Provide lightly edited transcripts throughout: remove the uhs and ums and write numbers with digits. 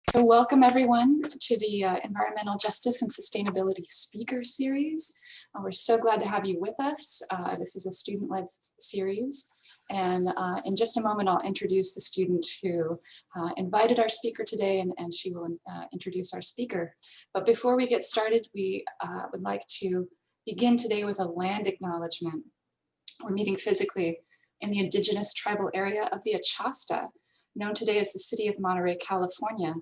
So welcome everyone to the Environmental Justice and Sustainability Speaker Series. We're so glad to have you with us. This is a student-led series. And in just a moment, I'll introduce the student who invited our speaker today, and she will introduce our speaker. But before we get started, we would like to begin today with a land acknowledgement. We're meeting physically in the indigenous tribal area of the Achasta, known today as the city of Monterey, California.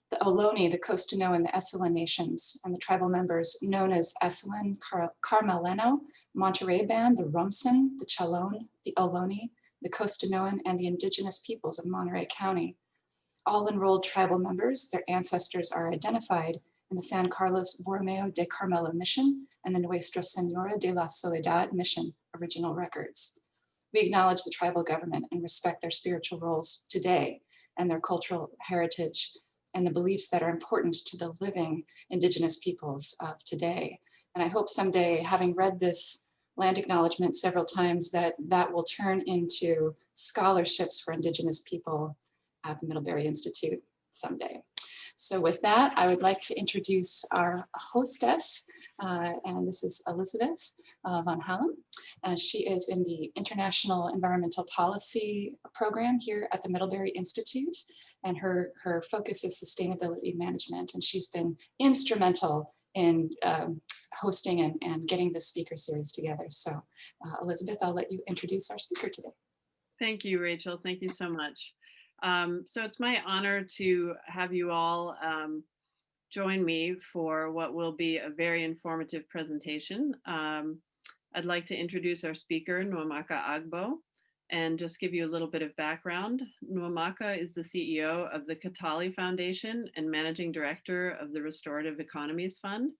The Ohlone, the Costanoan, and the Esselen nations, and the tribal members known as Esselen, Carmeleno, Monterey Band, the Rumsen, the Chalone, the Ohlone, the Costanoan, and the indigenous peoples of Monterey County. All enrolled tribal members, their ancestors are identified in the San Carlos Borromeo de Carmelo mission and the Nuestra Senora de la Soledad mission original records. We acknowledge the tribal government and respect their spiritual roles today and their cultural heritage and the beliefs that are important to the living indigenous peoples of today. And I hope someday, having read this land acknowledgement several times, that will turn into scholarships for indigenous people at the Middlebury Institute someday. So with that, I would like to introduce our hostess, and this is Elizabeth Van Hallen. She is in the International Environmental Policy program here at the Middlebury Institute, and her focus is sustainability management, and she's been instrumental in hosting and getting this speaker series together. So Elizabeth, I'll let you introduce our speaker today. Thank you, Rachel. Thank you so much. So it's my honor to have you all join me for what will be a very informative presentation. I'd like to introduce our speaker, Nwamaka Agbo, and just give you a little bit of background. Nwamaka is the CEO of the Kitale Foundation and Managing Director of the Restorative Economies Fund.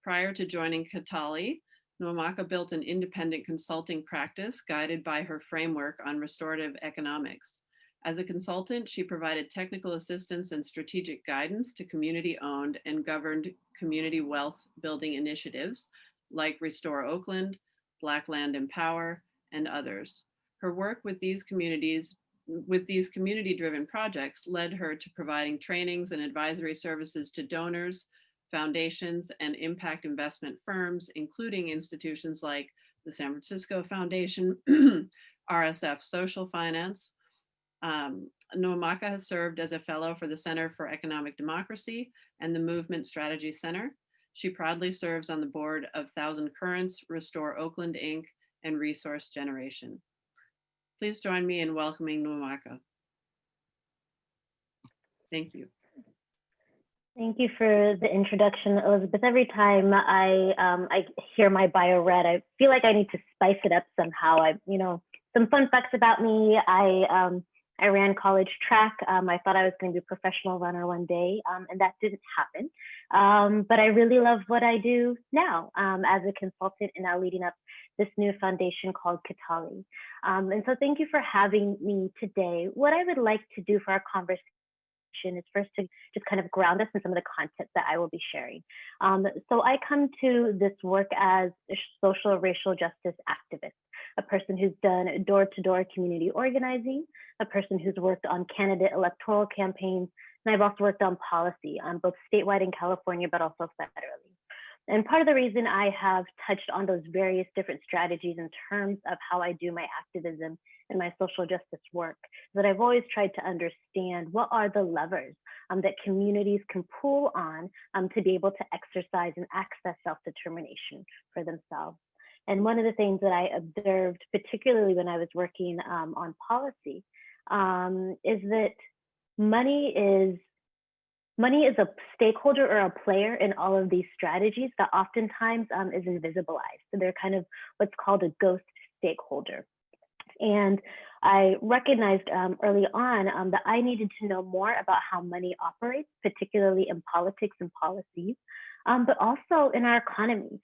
Prior to joining Kitale, Nwamaka built an independent consulting practice guided by her framework on restorative economics. As a consultant, she provided technical assistance and strategic guidance to community-owned and governed community wealth building initiatives like Restore Oakland, Black Land Empower, and others. Her work with these community-driven projects led her to providing trainings and advisory services to donors, foundations, and impact investment firms, including institutions like the San Francisco Foundation, RSF Social Finance. Nwamaka has served as a fellow for the Center for Economic Democracy and the Movement Strategy Center. She proudly serves on the board of Thousand Currents, Restore Oakland, Inc., and Resource Generation. Please join me in welcoming Nwamaka. Thank you. Thank you for the introduction, Elizabeth. Every time I hear my bio read, I feel like I need to spice it up somehow. Some fun facts about me. I ran college track. I thought I was going to be a professional runner one day, and that didn't happen. But I really love what I do now as a consultant and now leading up this new foundation called Kitale. And so thank you for having me today. What I would like to do for our conversation is first to just kind of ground us in some of the content that I will be sharing. So I come to this work as a social racial justice activist, a person who's done door-to-door community organizing, a person who's worked on candidate electoral campaigns, and I've also worked on policy, both statewide in California, but also federally. And part of the reason I have touched on those various different strategies in terms of how I do my activism and my social justice work is that I've always tried to understand what are the levers that communities can pull on to be able to exercise and access self-determination for themselves. And one of the things that I observed, particularly when I was working on policy, is that money is a stakeholder or a player in all of these strategies that oftentimes is invisibilized. So they're kind of what's called a ghost stakeholder. And I recognized early on that I needed to know more about how money operates, particularly in politics and policies, but also in our economy.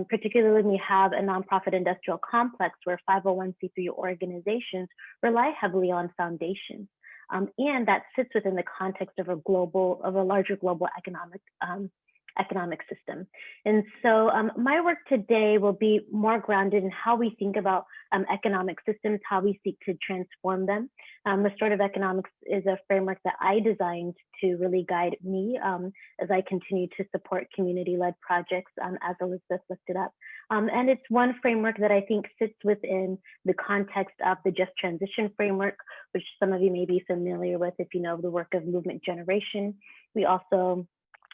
Particularly when we have a nonprofit industrial complex where 501c3 organizations rely heavily on foundations. And that sits within the context of a larger global economic economic system. And so my work today will be more grounded in how we think about economic systems, how we seek to transform them. Restorative economics is a framework that I designed to really guide me as I continue to support community-led projects, as Elizabeth lifted up. And it's one framework that I think sits within the context of the Just Transition framework, which some of you may be familiar with if you know the work of movement generation. We also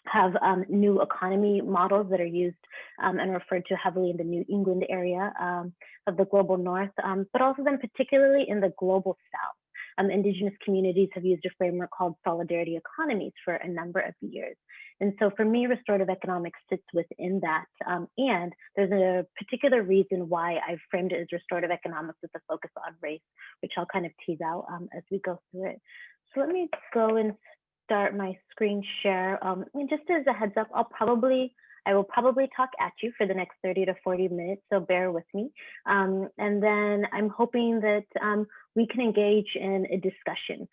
have new economy models that are used and referred to heavily in the New England area of the global north, but also then particularly in the global south. Indigenous communities have used a framework called solidarity economies for a number of years. And so for me, restorative economics sits within that. And there's a particular reason why I've framed it as restorative economics with a focus on race, which I'll kind of tease out as we go through it. So let me go and start my screen share. And just as a heads up, I will probably talk at you for the next 30 to 40 minutes, so bear with me. And then I'm hoping that we can engage in a discussion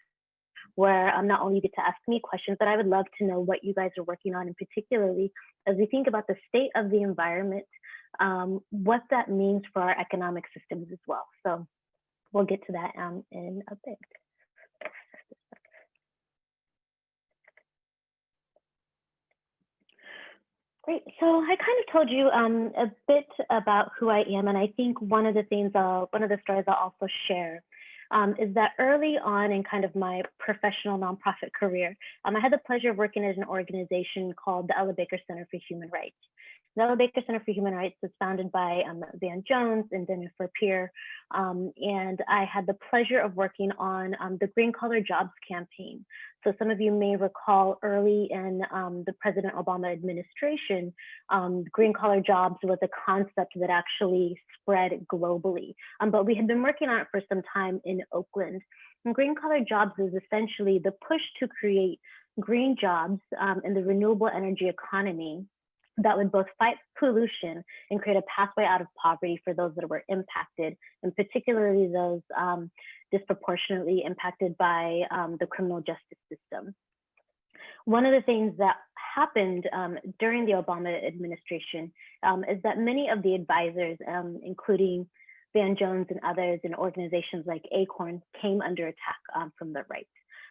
where I'm not only you get to ask me questions, but I would love to know what you guys are working on, and particularly as we think about the state of the environment, what that means for our economic systems as well. So we'll get to that in a bit. Great. So I kind of told you a bit about who I am, and I think one of the stories I'll also share is that early on in kind of my professional nonprofit career, I had the pleasure of working at an organization called the Ella Baker Center for Human Rights. The Ella Baker Center for Human Rights was founded by Van Jones and Jennifer Peer, and I had the pleasure of working on the Green Collar Jobs campaign. So some of you may recall early in the President Obama administration, green collar jobs was a concept that actually spread globally, but we had been working on it for some time in Oakland. And green collar jobs is essentially the push to create green jobs in the renewable energy economy that would both fight pollution and create a pathway out of poverty for those that were impacted, and particularly those disproportionately impacted by the criminal justice system. One of the things that happened during the Obama administration is that many of the advisors, including Van Jones and others and organizations like ACORN, came under attack from the right.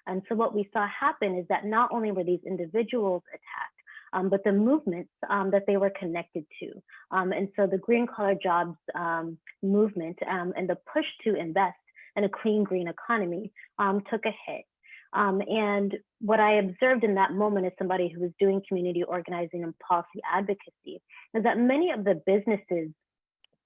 And so what we saw happen is that not only were these individuals attacked, but the movements that they were connected to. And so the green collar jobs movement and the push to invest in a clean green economy took a hit. And what I observed in that moment as somebody who was doing community organizing and policy advocacy is that many of the businesses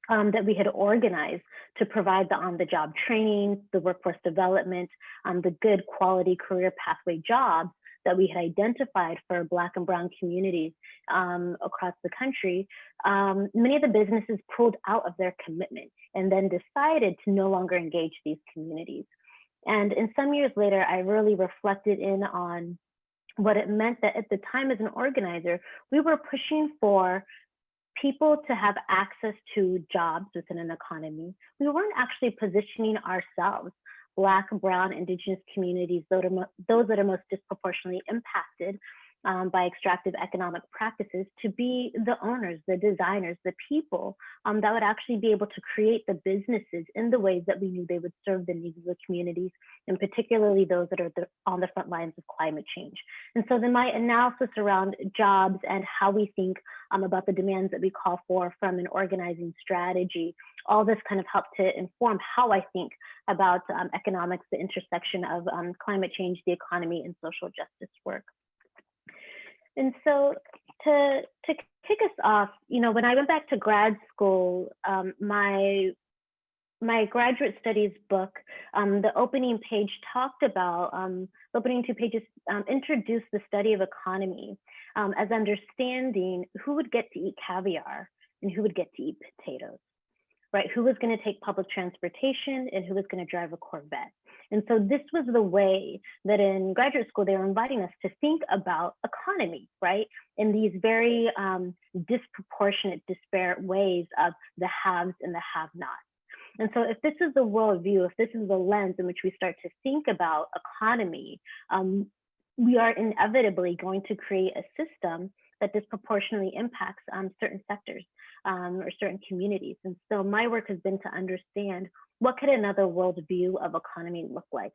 that we had organized to provide the on-the-job training, the workforce development, the good quality career pathway jobs that we had identified for Black and Brown communities across the country, many of the businesses pulled out of their commitment and then decided to no longer engage these communities. And in some years later, I really reflected in on what it meant that at the time as an organizer, we were pushing for people to have access to jobs within an economy. We weren't actually positioning ourselves, Black, Brown, Indigenous communities, those that are most disproportionately impacted by extractive economic practices, to be the owners, the designers, the people that would actually be able to create the businesses in the ways that we knew they would serve the needs of the communities, and particularly those that are on the front lines of climate change. And so then my analysis around jobs and how we think about the demands that we call for from an organizing strategy, all this kind of helped to inform how I think about economics, the intersection of climate change, the economy, and social justice work. And so to kick us off, when I went back to grad school, my graduate studies book, the opening page talked about, the opening 2 pages introduced the study of economy as understanding who would get to eat caviar and who would get to eat potatoes, right? Who was going to take public transportation and who was going to drive a Corvette. And so this was the way that in graduate school, they were inviting us to think about economy, right? In these very disproportionate, disparate ways of the haves and the have-nots. And so if this is the worldview, if this is the lens in which we start to think about economy, we are inevitably going to create a system that disproportionately impacts certain sectors or certain communities. And so my work has been to understand what could another worldview of economy look like,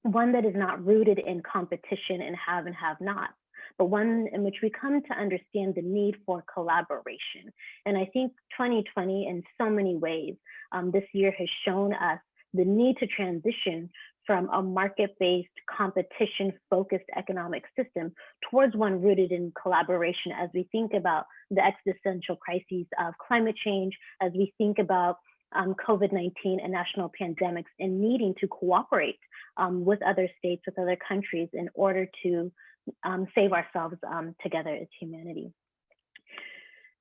one that is not rooted in competition and have nots, but one in which we come to understand the need for collaboration. And I think 2020 in so many ways, this year has shown us the need to transition from a market-based, competition-focused economic system towards one rooted in collaboration as we think about the existential crises of climate change, as we think about COVID-19 and national pandemics, and needing to cooperate with other states, with other countries in order to save ourselves together as humanity.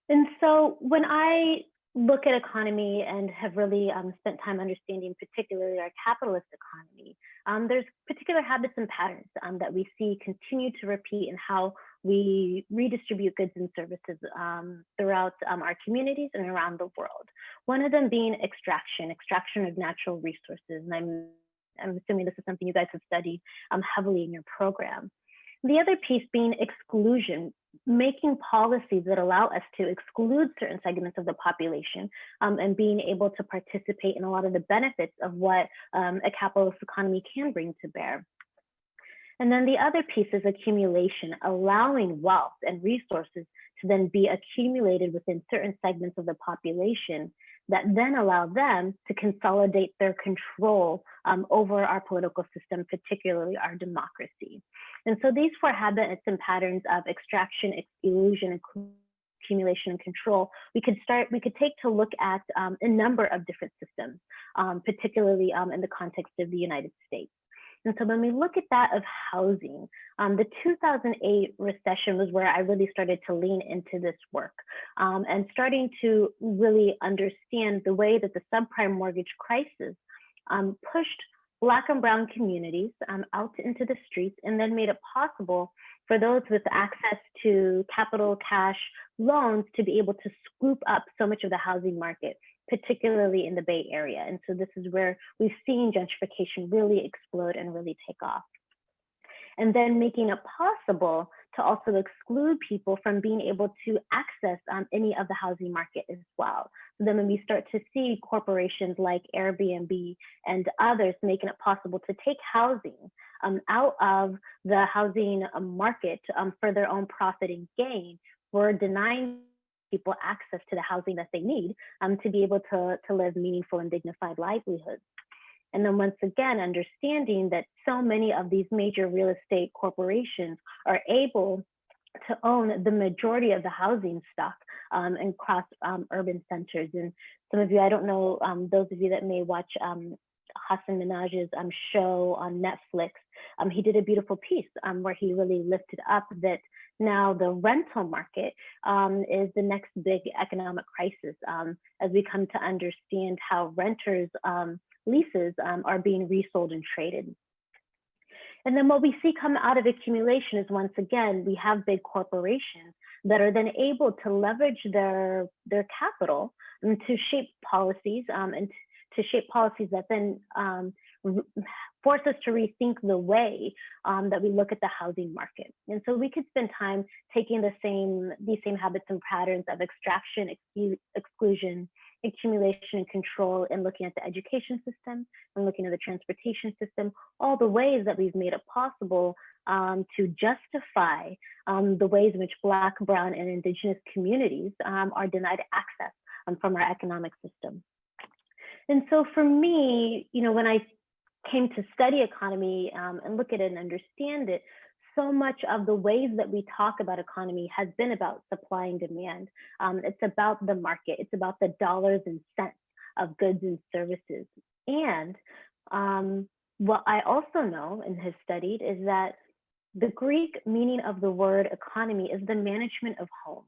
And so when I look at economy and have really spent time understanding particularly our capitalist economy, there's particular habits and patterns that we see continue to repeat in how we redistribute goods and services throughout our communities and around the world. One of them being extraction of natural resources. And I'm assuming this is something you guys have studied heavily in your program. The other piece being exclusion, making policies that allow us to exclude certain segments of the population and being able to participate in a lot of the benefits of what a capitalist economy can bring to bear. And then the other piece is accumulation, allowing wealth and resources to then be accumulated within certain segments of the population that then allow them to consolidate their control over our political system, particularly our democracy. And so these four habits and patterns of extraction, exclusion, accumulation, and control, we could take to look at a number of different systems, particularly in the context of the United States. And so when we look at that of housing, the 2008 recession was where I really started to lean into this work and starting to really understand the way that the subprime mortgage crisis pushed Black and Brown communities out into the streets and then made it possible for those with access to capital cash loans to be able to scoop up so much of the housing market, particularly in the Bay Area. And so this is where we've seen gentrification really explode and really take off. And then making it possible to also exclude people from being able to access any of the housing market as well. So then when we start to see corporations like Airbnb and others making it possible to take housing out of the housing market for their own profit and gain, we're denying people access to the housing that they need to be able to live meaningful and dignified livelihoods. And then once again, understanding that so many of these major real estate corporations are able to own the majority of the housing stock across urban centers. And some of you, I don't know, those of you that may watch Hassan Minaj's show on Netflix, he did a beautiful piece where he really lifted up that now the rental market is the next big economic crisis as we come to understand how renters' leases are being resold and traded. And then what we see come out of accumulation is, once again, we have big corporations that are then able to leverage their capital to shape policies and to shape policies that then force us to rethink the way that we look at the housing market. And so we could spend time taking these same habits and patterns of extraction, exclusion, accumulation, and control, and looking at the education system and looking at the transportation system, all the ways that we've made it possible to justify the ways in which Black, Brown, and Indigenous communities are denied access from our economic system. And so for me, when I came to study economy and look at it and understand it, so much of the ways that we talk about economy has been about supply and demand. It's about the market. It's about the dollars and cents of goods and services. And what I also know and have studied is that the Greek meaning of the word economy is the management of home.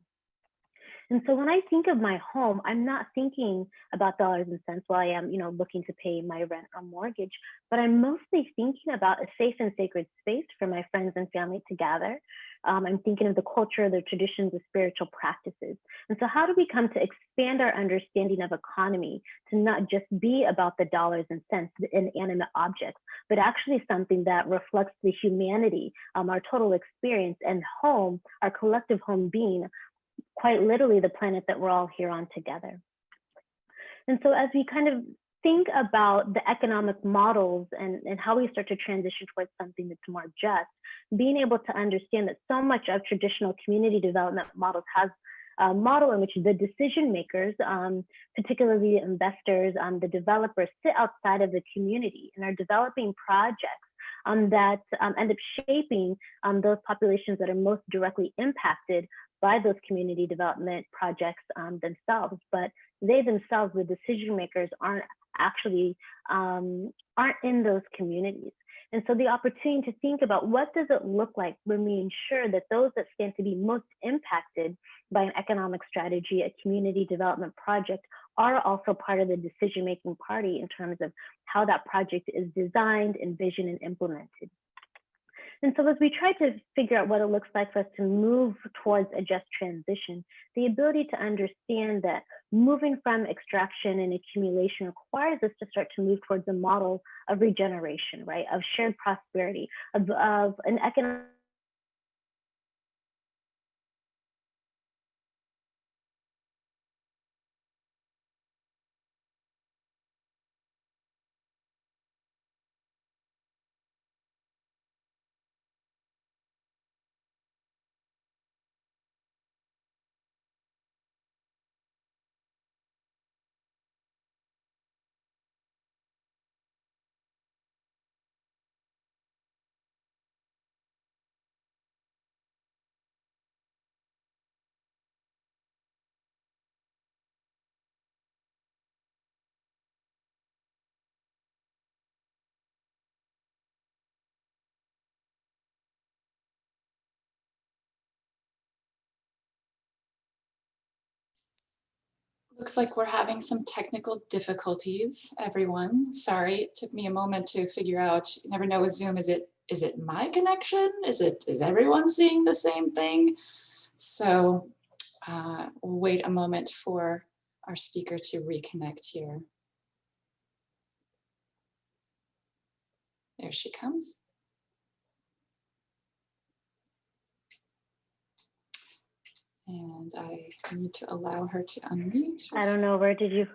And so when I think of my home, I'm not thinking about dollars and cents while I am, looking to pay my rent or mortgage, but I'm mostly thinking about a safe and sacred space for my friends and family to gather. I'm thinking of the culture, the traditions, the spiritual practices. And so how do we come to expand our understanding of economy to not just be about the dollars and cents, the inanimate objects, but actually something that reflects the humanity, our total experience, and home, our collective home being quite literally the planet that we're all here on together. And so as we kind of think about the economic models and how we start to transition towards something that's more just, being able to understand that so much of traditional community development models has a model in which the decision makers, particularly investors, the developers, sit outside of the community and are developing projects that end up shaping those populations that are most directly impacted by those community development projects themselves. But they themselves, the decision makers, aren't actually aren't in those communities. And so the opportunity to think about what does it look like when we ensure that those that stand to be most impacted by an economic strategy, a community development project, are also part of the decision-making party in terms of how that project is designed, envisioned, and implemented. And so as we try to figure out what it looks like for us to move towards a just transition, the ability to understand that moving from extraction and accumulation requires us to start to move towards a model of regeneration, right? Of shared prosperity, of an economic Looks like we're having some technical difficulties, everyone. Sorry, it took me a moment to figure out. You never know with Zoom, is it my connection? Is everyone seeing the same thing? So we'll wait a moment for our speaker to reconnect here. There she comes. And I need to allow her to unmute. I don't know, where do you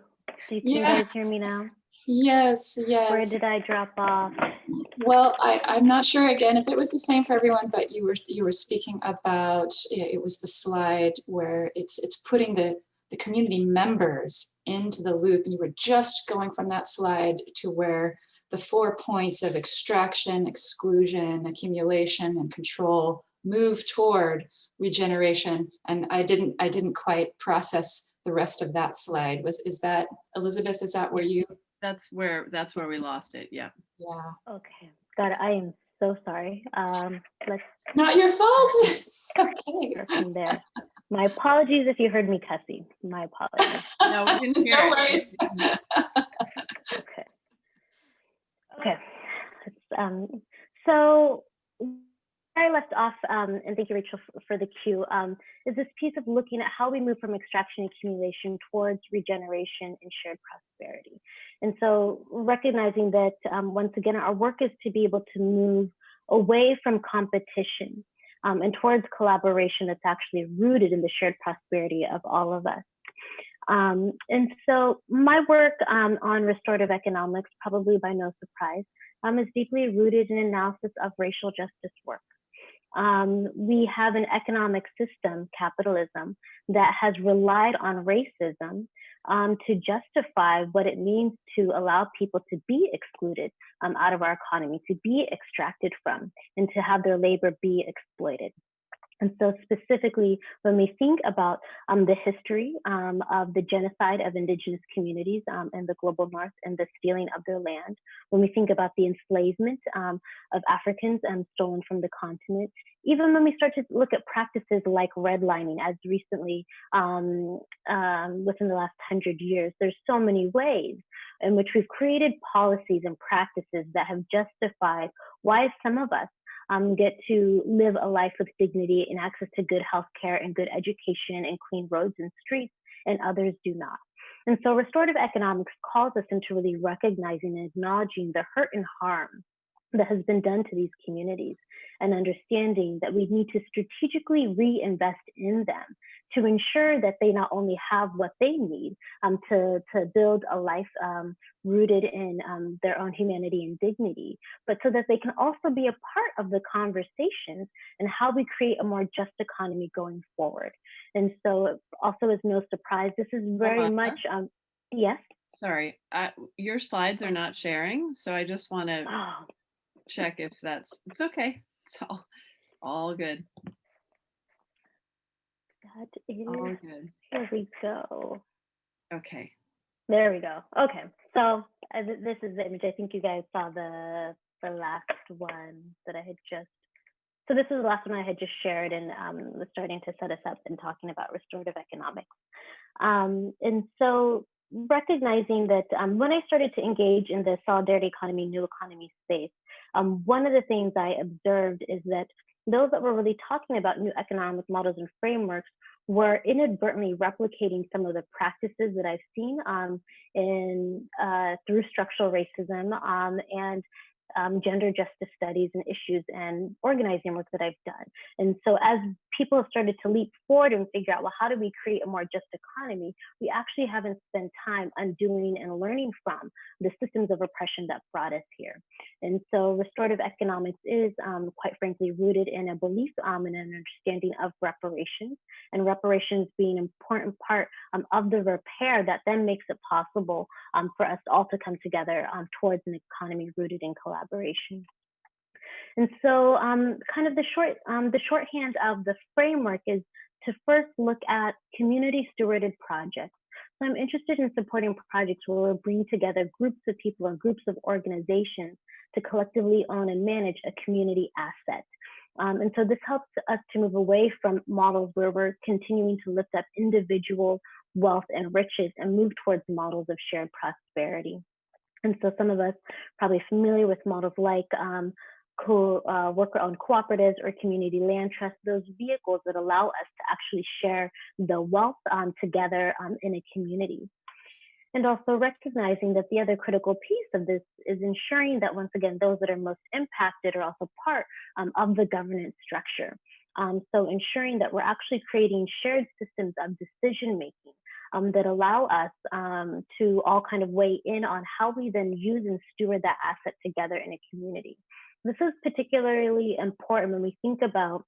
can you guys hear me now? Yes, yes. Where did I drop off? Well, I'm not sure again if it was the same for everyone, but you were speaking about, it was the slide where it's putting the community members into the loop, and you were just going from that slide to where the 4 points of extraction, exclusion, accumulation, and control move toward regeneration. And I didn't quite process the rest of that slide. Is that, Elizabeth, is that where you? That's where we lost it. Yeah. Yeah. Okay, got it. I am so sorry. Let's not your fault. It's okay. start from there. My apologies if you heard me cussing. My apologies. No, we didn't hear No it. worries. Okay. Okay. So I left off, and thank you, Rachel, for the cue, is this piece of looking at how we move from extraction and accumulation towards regeneration and shared prosperity. And so recognizing that, once again, our work is to be able to move away from competition and towards collaboration that's actually rooted in the shared prosperity of all of us. And so my work on restorative economics, probably by no surprise, is deeply rooted in analysis of racial justice work. We have an economic system, capitalism, that has relied on racism to justify what it means to allow people to be excluded out of our economy, to be extracted from, and to have their labor be exploited. And so specifically, when we think about the history of the genocide of indigenous communities in the global north and the stealing of their land, when we think about the enslavement of Africans stolen from the continent, even when we start to look at practices like redlining as recently within the last 100 years, there's so many ways in which we've created policies and practices that have justified why some of us get to live a life with dignity and access to good health care and good education and clean roads and streets, and others do not. And so restorative economics calls us into really recognizing and acknowledging the hurt and harm that has been done to these communities, and understanding that we need to strategically reinvest in them to ensure that they not only have what they need to build a life rooted in their own humanity and dignity, but so that they can also be a part of the conversations and how we create a more just economy going forward. And so also as no surprise, this is very much, yes? Sorry, your slides are not sharing, so I just want to check if it's okay. It's all good. That is all good. Here we go. Okay. There we go. Okay, so this is the image. I think you guys saw the last one that I had just. So this is the last one I had just shared, and was starting to set us up and talking about restorative economics. And so recognizing that when I started to engage in the solidarity economy, new economy space, one of the things I observed is that those that were really talking about new economic models and frameworks were inadvertently replicating some of the practices that I've seen through structural racism and gender justice studies and issues and organizing work that I've done. And so as people have started to leap forward and figure out, well, how do we create a more just economy? We actually haven't spent time undoing and learning from the systems of oppression that brought us here. And so restorative economics is quite frankly rooted in a belief and an understanding of reparations, and reparations being an important part of the repair that then makes it possible for us all to come together towards an economy rooted in collaboration. And so kind of the shorthand of the framework is to first look at community stewarded projects. So I'm interested in supporting projects where we bring together groups of people or groups of organizations to collectively own and manage a community asset. And so this helps us to move away from models where we're continuing to lift up individual wealth and riches and move towards models of shared prosperity. And so some of us probably familiar with models like worker-owned cooperatives or community land trusts, those vehicles that allow us to actually share the wealth together in a community. And also recognizing that the other critical piece of this is ensuring that, once again, those that are most impacted are also part of the governance structure. So ensuring that we're actually creating shared systems of decision-making that allow us to all kind of weigh in on how we then use and steward that asset together in a community. This is particularly important when we think about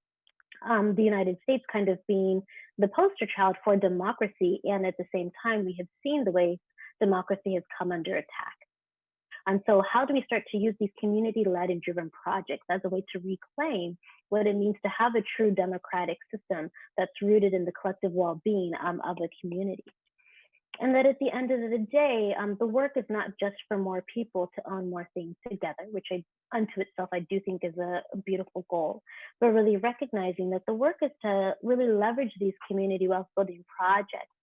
the United States kind of being the poster child for democracy, and at the same time, we have seen the way democracy has come under attack. And so how do we start to use these community-led and driven projects as a way to reclaim what it means to have a true democratic system that's rooted in the collective well-being of a community? And that at the end of the day, the work is not just for more people to own more things together, which unto itself I do think is a beautiful goal, but really recognizing that the work is to really leverage these community wealth building projects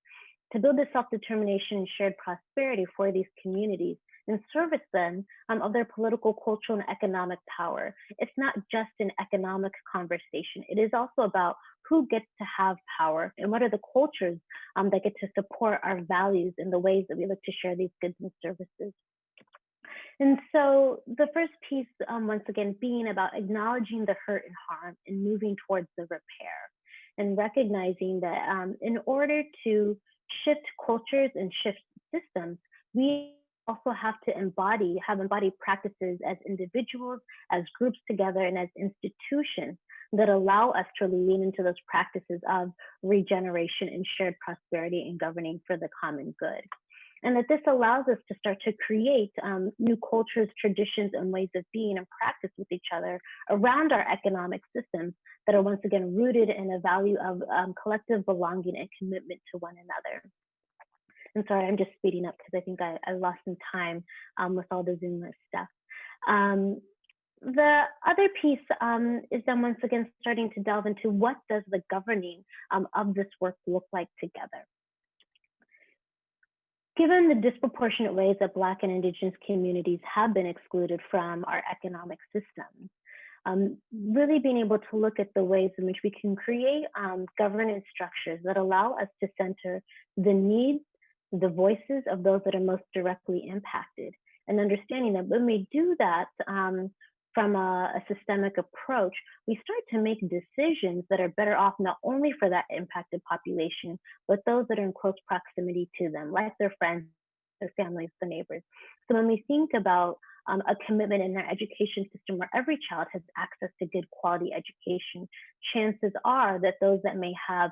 to build the self-determination and shared prosperity for these communities and service them of their political, cultural, and economic power. It's not just an economic conversation. It is also about who gets to have power and what are the cultures that get to support our values in the ways that we look to share these goods and services. And so the first piece, once again, being about acknowledging the hurt and harm and moving towards the repair, and recognizing that in order to shift cultures and shift systems, we also have to have embodied practices as individuals, as groups together, and as institutions that allow us to lean into those practices of regeneration and shared prosperity and governing for the common good. And that this allows us to start to create new cultures, traditions, and ways of being and practice with each other around our economic systems that are once again rooted in a value of collective belonging and commitment to one another. And sorry, I'm just speeding up because I think I lost some time with all the Zoom stuff. The other piece is then once again starting to delve into what does the governing of this work look like together. Given the disproportionate ways that Black and Indigenous communities have been excluded from our economic systems, really being able to look at the ways in which we can create governance structures that allow us to center the needs, the voices of those that are most directly impacted, and understanding that when we do that from a systemic approach, we start to make decisions that are better off not only for that impacted population, but those that are in close proximity to them, like their friends, their families, the neighbors. So when we think about a commitment in our education system where every child has access to good quality education, chances are that those that may have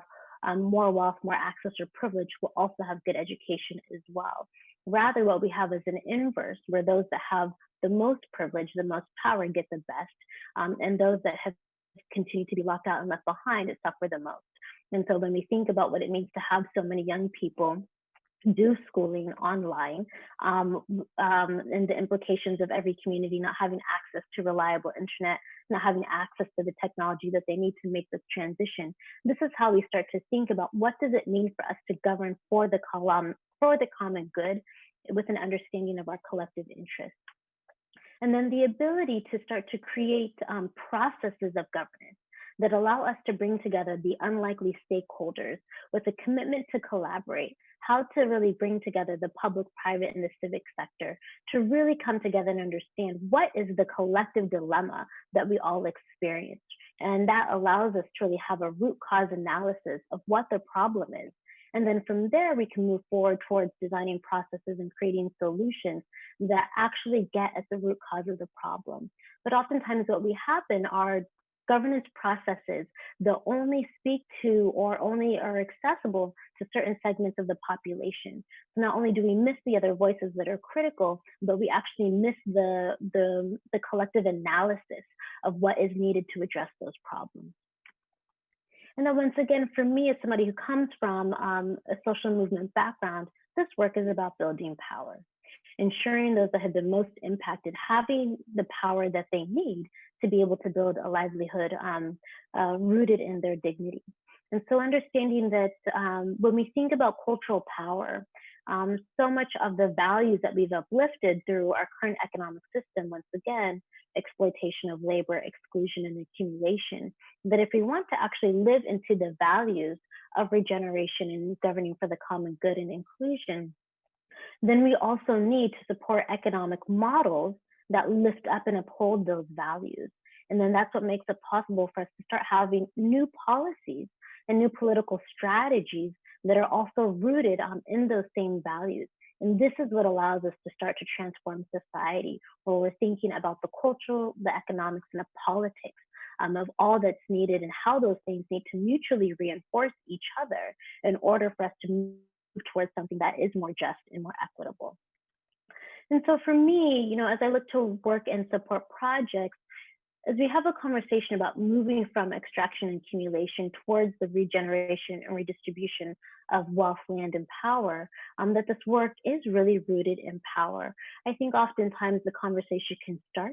more wealth, more access or privilege will also have good education as well. Rather, what we have is an inverse, where those that have the most privilege, the most power get the best, and those that have continued to be locked out and left behind suffer the most. And so when we think about what it means to have so many young people do schooling online, and the implications of every community not having access to reliable internet, not having access to the technology that they need to make this transition, this is how we start to think about what does it mean for us to govern for the common good with an understanding of our collective interests. And then the ability to start to create processes of governance that allow us to bring together the unlikely stakeholders with a commitment to collaborate, how to really bring together the public, private, and the civic sector to really come together and understand what is the collective dilemma that we all experience. And that allows us to really have a root cause analysis of what the problem is. And then from there, we can move forward towards designing processes and creating solutions that actually get at the root cause of the problem. But oftentimes what we happen are governance processes that only speak to or only are accessible to certain segments of the population. So not only do we miss the other voices that are critical, but we actually miss the collective analysis of what is needed to address those problems. And then once again, for me, as somebody who comes from a social movement background, this work is about building power, ensuring those that have been most impacted having the power that they need to be able to build a livelihood rooted in their dignity. And so understanding that when we think about cultural power, so much of the values that we've uplifted through our current economic system, once again, exploitation of labor, exclusion, and accumulation, that if we want to actually live into the values of regeneration and governing for the common good and inclusion, then we also need to support economic models that lift up and uphold those values. And then that's what makes it possible for us to start having new policies and new political strategies that are also rooted in those same values. And this is what allows us to start to transform society, where we're thinking about the cultural, the economics, and the politics of all that's needed and how those things need to mutually reinforce each other in order for us to move towards something that is more just and more equitable. And so for me, as I look to work and support projects, as we have a conversation about moving from extraction and accumulation towards the regeneration and redistribution of wealth, land, and power, that this work is really rooted in power. I think oftentimes the conversation can stop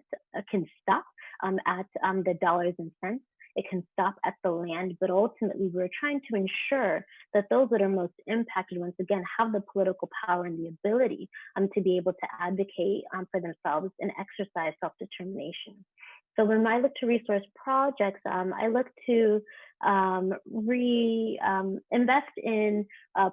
at the dollars and cents. It can stop at the land, but ultimately we're trying to ensure that those that are most impacted, once again, have the political power and the ability to be able to advocate for themselves and exercise self-determination. So when I look to resource projects, I look to invest in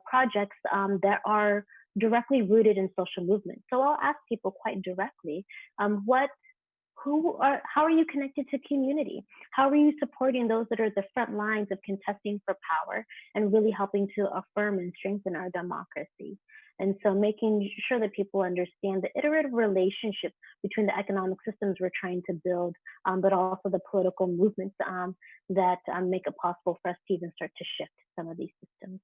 projects that are directly rooted in social movement. So I'll ask people quite directly, how are you connected to community? How are you supporting those that are at the front lines of contesting for power and really helping to affirm and strengthen our democracy? And so making sure that people understand the iterative relationship between the economic systems we're trying to build, but also the political movements that make it possible for us to even start to shift some of these systems.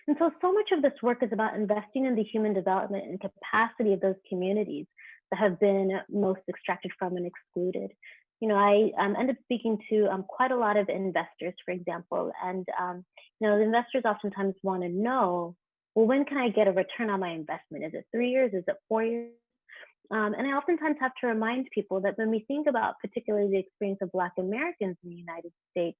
And so much of this work is about investing in the human development and capacity of those communities that have been most extracted from and excluded. I end up speaking to quite a lot of investors, for example, and the investors oftentimes want to know, well, when can I get a return on my investment? Is it 3 years? Is it 4 years? And I oftentimes have to remind people that when we think about particularly the experience of Black Americans in the United States,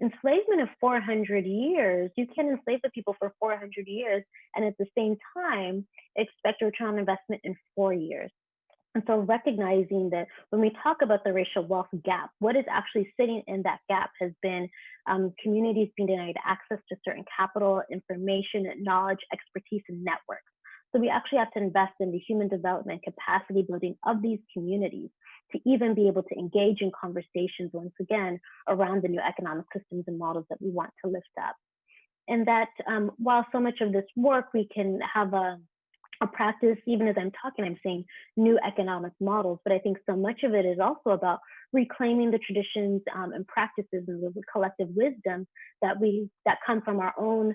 enslavement of 400 years, you can enslave the people for 400 years and at the same time expect a return on investment in 4 years. And so recognizing that when we talk about the racial wealth gap, what is actually sitting in that gap has been communities being denied access to certain capital, information, knowledge, expertise, and networks. So we actually have to invest in the human development capacity building of these communities to even be able to engage in conversations once again around the new economic systems and models that we want to lift up. And that while so much of this work, we can have a practice, even as I'm talking, I'm saying new economic models, but I think so much of it is also about reclaiming the traditions and practices and the collective wisdom that come from our own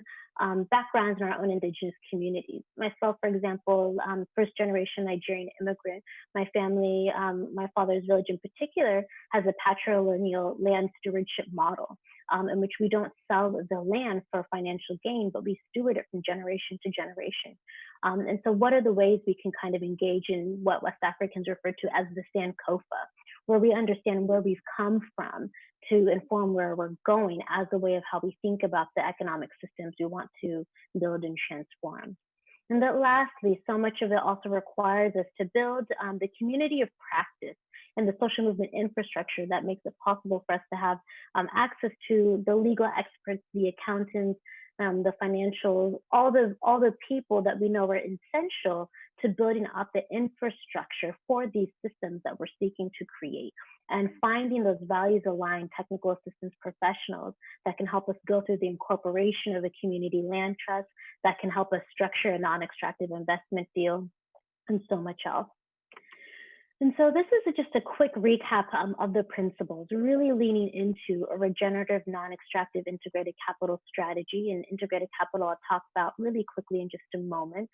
backgrounds and our own indigenous communities. Myself, for example, first generation Nigerian immigrant, my family, my father's village in particular, has a patrilineal land stewardship model in which we don't sell the land for financial gain, but we steward it from generation to generation. And so what are the ways we can kind of engage in what West Africans refer to as the Sankofa, where we understand where we've come from to inform where we're going as a way of how we think about the economic systems we want to build and transform. And that lastly, so much of it also requires us to build the community of practice and the social movement infrastructure that makes it possible for us to have access to the legal experts, the accountants, the financial, all the people that we know are essential to building up the infrastructure for these systems that we're seeking to create, and finding those values aligned technical assistance professionals that can help us go through the incorporation of a community land trust, that can help us structure a non-extractive investment deal, and so much else. And so this is just a quick recap of the principles, really leaning into a regenerative, non-extractive integrated capital strategy. And integrated capital I'll talk about really quickly in just a moment.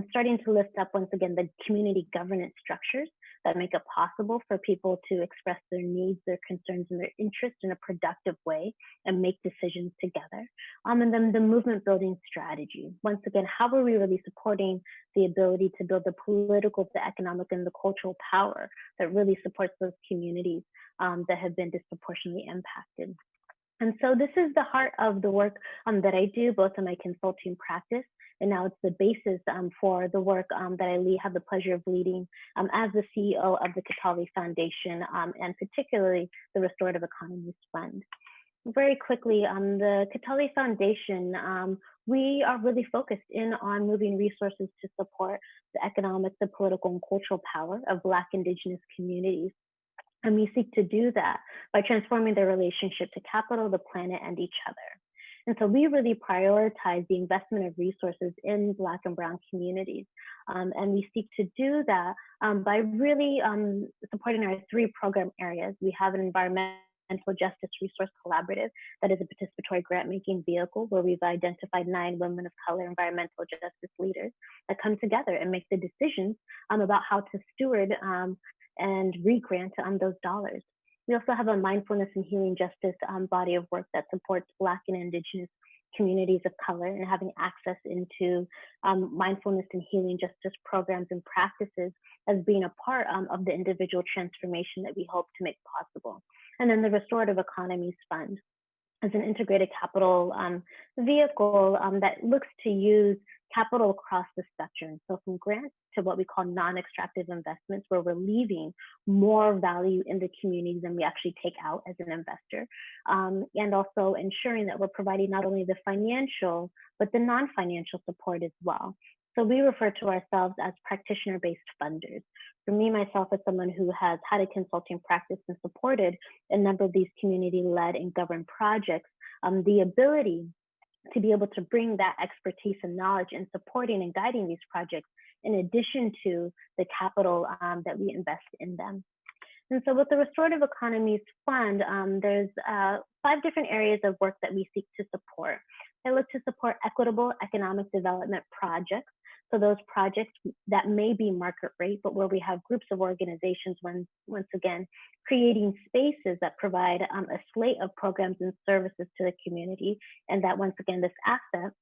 Starting to lift up, once again, the community governance structures that make it possible for people to express their needs, their concerns, and their interests in a productive way and make decisions together. And then the movement building strategy. Once again, how are we really supporting the ability to build the political, the economic, and the cultural power that really supports those communities that have been disproportionately impacted? And so this is the heart of the work that I do, both in my consulting practice, and now it's the basis for the work that I have the pleasure of leading as the CEO of the Kitale Foundation, and particularly the Restorative Economies Fund. Very quickly, the Kitale Foundation, we are really focused in on moving resources to support the economic, the political, and cultural power of Black Indigenous communities. And we seek to do that by transforming their relationship to capital, the planet, and each other. And so we really prioritize the investment of resources in Black and Brown communities. And we seek to do that by really supporting our 3 program areas. We have an environmental Justice Resource Collaborative that is a participatory grant-making vehicle where we've identified 9 women of color environmental justice leaders that come together and make the decisions about how to steward and re-grant those dollars. We also have a mindfulness and healing justice body of work that supports Black and Indigenous communities of color and having access into mindfulness and healing justice programs and practices as being a part of the individual transformation that we hope to make possible. And then the Restorative Economies Fund as an integrated capital vehicle that looks to use capital across the spectrum. So from grants to what we call non-extractive investments, where we're leaving more value in the community than we actually take out as an investor. And also ensuring that we're providing not only the financial, but the non-financial support as well. So we refer to ourselves as practitioner-based funders. For me, myself, as someone who has had a consulting practice and supported a number of these community-led and governed projects, the ability to be able to bring that expertise and knowledge in supporting and guiding these projects in addition to the capital that we invest in them. And so with the Restorative Economies Fund, there's 5 different areas of work that we seek to support. they look to support equitable economic development projects. So those projects that may be market rate, but where we have groups of organizations, once again, creating spaces that provide a slate of programs and services to the community, and that once again, this asset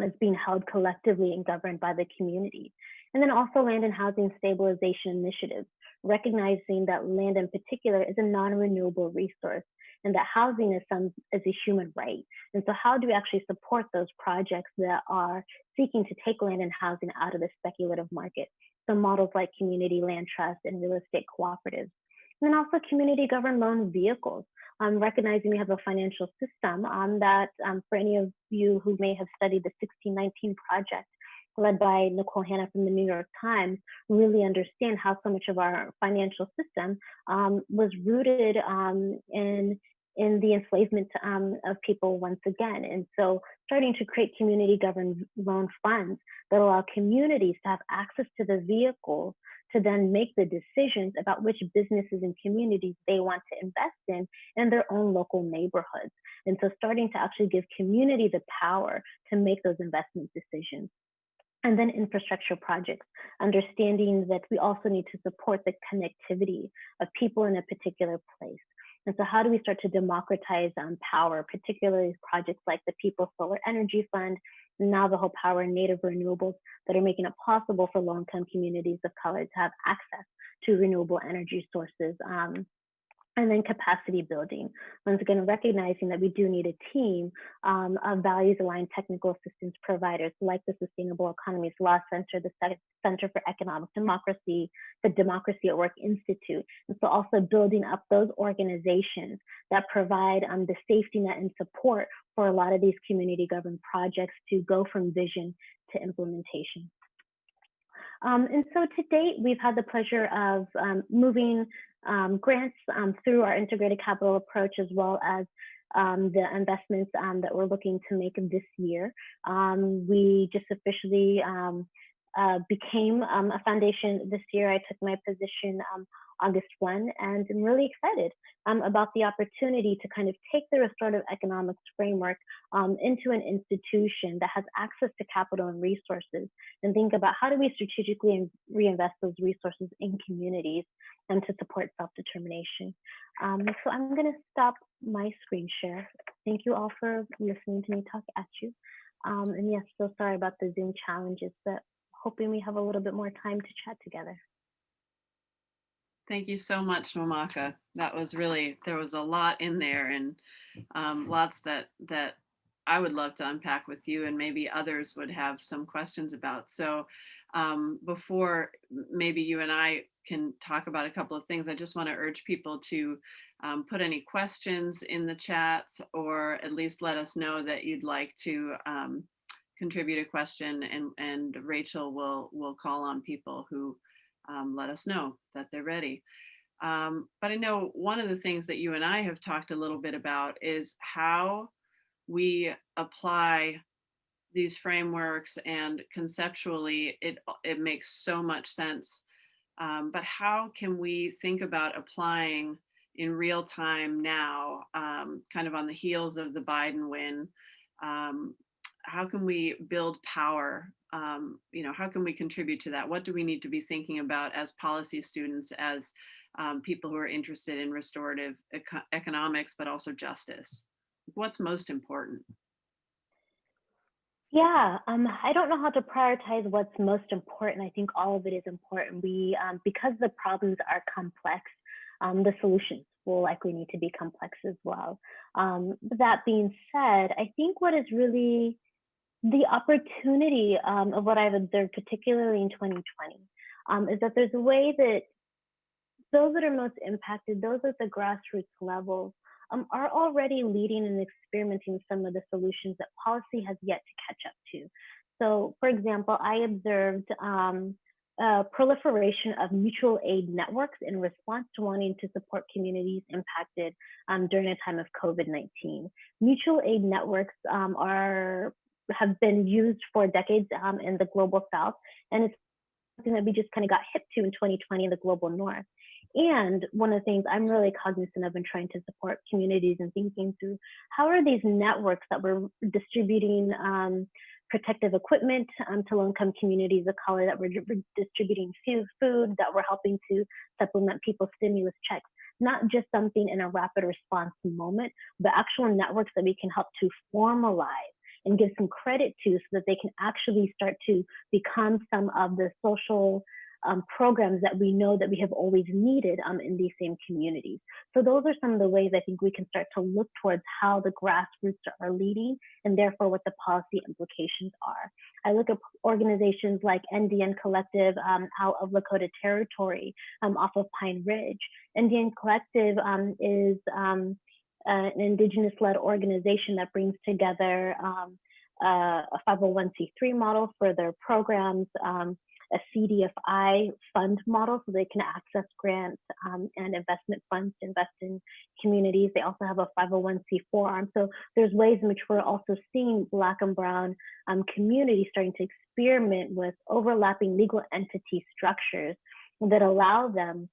is being held collectively and governed by the community. And then also land and housing stabilization initiatives, recognizing that land in particular is a non-renewable resource and that housing is a human right. And so how do we actually support those projects that are seeking to take land and housing out of the speculative market? So models like community land trust and real estate cooperatives. And then also community governed loan vehicles, recognizing we have a financial system that for any of you who may have studied the 1619 project led by Nicole Hanna from the New York Times, really understand how so much of our financial system was rooted in the enslavement of people once again. And so starting to create community governed loan funds that allow communities to have access to the vehicle to then make the decisions about which businesses and communities they want to invest in their own local neighborhoods. And so starting to actually give community the power to make those investment decisions. And then infrastructure projects, understanding that we also need to support the connectivity of people in a particular place. And so how do we start to democratize power, particularly projects like the People's Solar Energy Fund, Navajo Power, and Native Renewables that are making it possible for low-income communities of color to have access to renewable energy sources. And then capacity building. Once again, recognizing that we do need a team of values-aligned technical assistance providers like the Sustainable Economies Law Center, the Center for Economic Democracy, the Democracy at Work Institute. And so also building up those organizations that provide the safety net and support for a lot of these community-governed projects to go from vision to implementation. And so to date, we've had the pleasure of moving grants through our integrated capital approach, as well as the investments that we're looking to make this year. We just officially became a foundation this year. I took my position August 1, and I'm really excited about the opportunity to kind of take the restorative economics framework into an institution that has access to capital and resources, and think about how do we strategically reinvest those resources in communities and to support self-determination. So I'm going to stop my screen share. Thank you all for listening to me talk at you. And yes, so sorry about the Zoom challenges, but hoping we have a little bit more time to chat together. Thank you so much, Nwamaka. That was really, there was a lot in there, and lots that I would love to unpack with you, and maybe others would have some questions about. So before maybe you and I can talk about a couple of things, I just want to urge people to put any questions in the chat, or at least let us know that you'd like to contribute a question, and Rachel will call on people who let us know that they're ready. But I know one of the things that you and I have talked a little bit about is how we apply these frameworks, and conceptually it makes so much sense. But how can we think about applying in real time now, kind of on the heels of the Biden win? How can we build power? How can we contribute to that? What do we need to be thinking about as policy students, as people who are interested in restorative economics, but also justice? What's most important? Yeah, I don't know how to prioritize what's most important. I think all of it is important. We, because the problems are complex, the solutions will likely need to be complex as well. That being said, I think what is really the opportunity of what I've observed, particularly in 2020, is that there's a way that those that are most impacted, those at the grassroots level, are already leading and experimenting with some of the solutions that policy has yet to catch up to. So, for example, I observed proliferation of mutual aid networks in response to wanting to support communities impacted during a time of COVID-19. Mutual aid networks have been used for decades in the global South, and it's something that we just kind of got hip to in 2020 in the global North. And one of the things I'm really cognizant of in trying to support communities and thinking through how are these networks that we're distributing protective equipment to low-income communities of color, that we're distributing food, that we're helping to supplement people's stimulus checks, not just something in a rapid response moment, but actual networks that we can help to formalize and give some credit to so that they can actually start to become some of the social programs that we know that we have always needed in these same communities. So those are some of the ways I think we can start to look towards how the grassroots are leading and therefore what the policy implications are. I look at organizations like NDN Collective out of Lakota Territory off of Pine Ridge. NDN Collective is an Indigenous-led organization that brings together a 501c3 model for their programs, a CDFI fund model so they can access grants and investment funds to invest in communities. They also have a 501c4 arm. So there's ways in which we're also seeing Black and Brown communities starting to experiment with overlapping legal entity structures that allow them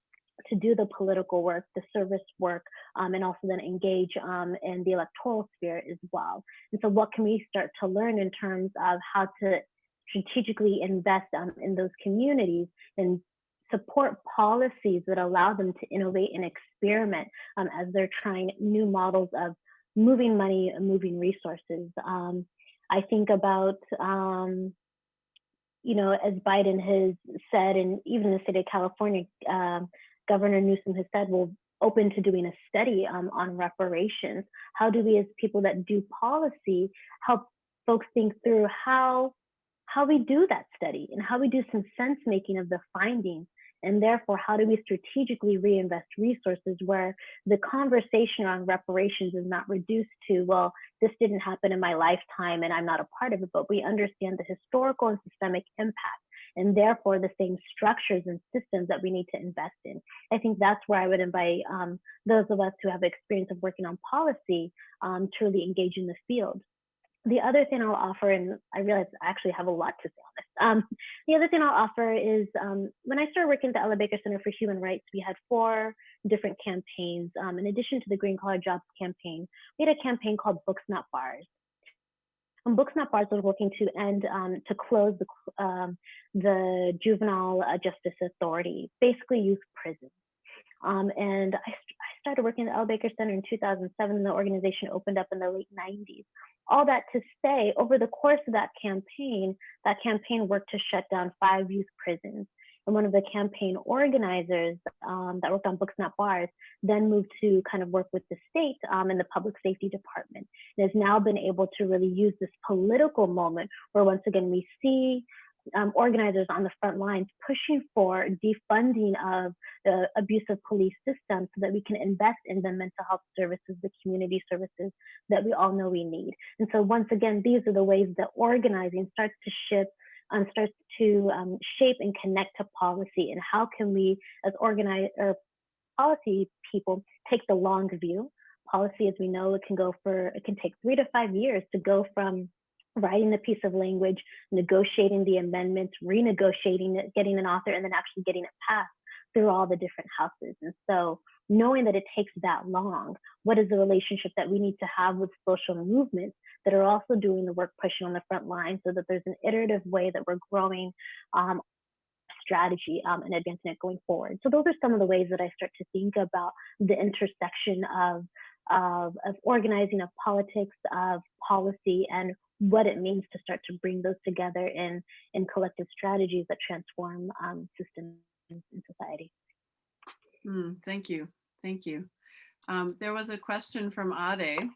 to do the political work, the service work, and also then engage in the electoral sphere as well. And so what can we start to learn in terms of how to strategically invest in those communities and support policies that allow them to innovate and experiment as they're trying new models of moving money and moving resources. I think about, you know, as Biden has said, and even the state of California, Governor Newsom has said, we're open to doing a study on reparations. How do we as people that do policy help folks think through how we do that study and how we do some sense making of the findings, and therefore how do we strategically reinvest resources where the conversation around reparations is not reduced to, well, this didn't happen in my lifetime and I'm not a part of it, but we understand the historical and systemic impact and therefore the same structures and systems that we need to invest in. I think that's where I would invite those of us who have experience of working on policy to really engage in the field. The other thing I'll offer, and I realize I actually have a lot to say on this. The other thing I'll offer is when I started working at the Ella Baker Center for Human Rights, we had 4 different campaigns. In addition to the Green Collar Jobs campaign, we had a campaign called Books Not Bars. And Books Not Bars was working to end, to close the Juvenile Justice Authority, basically youth prisons. And I started working at the Ella Baker Center in 2007, and the organization opened up in the late 90s. All that to say, over the course of that campaign worked to shut down 5 youth prisons. And one of the campaign organizers that worked on Books Not Bars then moved to kind of work with the state and the public safety department. And has now been able to really use this political moment where once again we see organizers on the front lines pushing for defunding of the abusive police system so that we can invest in the mental health services, the community services that we all know we need. And so once again, these are the ways that organizing starts to shift, starts to shape and connect to policy, and how can we as policy people take the long view. Policy, as we know, it can take 3 to 5 years to go from writing the piece of language, negotiating the amendments, renegotiating it, getting an author, and then actually getting it passed through all the different houses. And so knowing that it takes that long, what is the relationship that we need to have with social movements that are also doing the work, pushing on the front line, so that there's an iterative way that we're growing strategy and advancing it going forward. So those are some of the ways that I start to think about the intersection of organizing, of politics, of policy, and what it means to start to bring those together in collective strategies that transform systems in society. Thank you. Thank you. There was a question from Ade.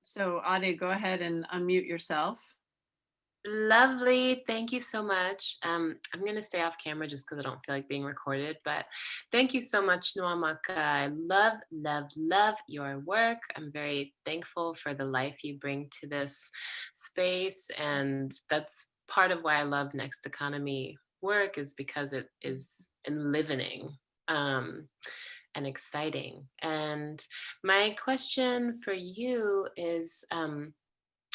So Ade, go ahead and unmute yourself. Lovely. Thank you so much. I'm going to stay off camera just because I don't feel like being recorded, but thank you so much, Nwamaka. I love, love, love your work. I'm very thankful for the life you bring to this space. And that's part of why I love Next Economy work, is because it is enlivening and exciting. And my question for you is,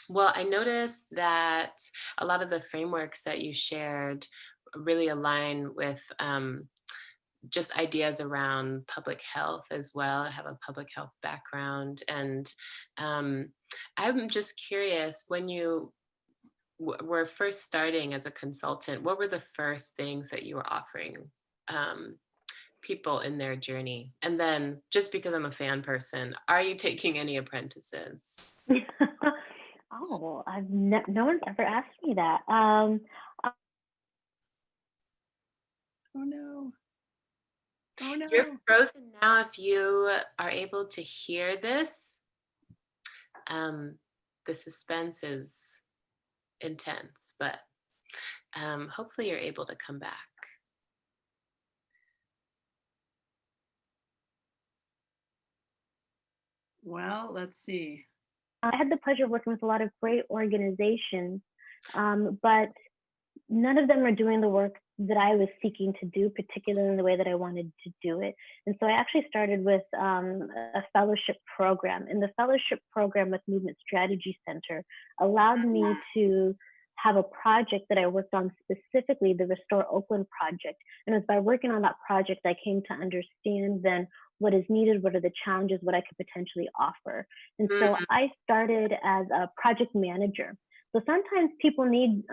well, I noticed that a lot of the frameworks that you shared really align with just ideas around public health as well. I have a public health background, and I'm just curious, when you were first starting as a consultant, what were the first things that you were offering people in their journey? And then, just because I'm a fan person, are you taking any apprentices? Oh, no one's ever asked me that. Oh no. Oh no. You're frozen now. If you are able to hear this, the suspense is intense, but hopefully you're able to come back. Well, let's see. I had the pleasure of working with a lot of great organizations, but none of them are doing the work that I was seeking to do, particularly in the way that I wanted to do it. And so I actually started with a fellowship program. And the fellowship program with Movement Strategy Center allowed me to have a project that I worked on, specifically the Restore Oakland project. And it was by working on that project, I came to understand then what is needed, what are the challenges, what I could potentially offer. And so I started as a project manager. So sometimes people need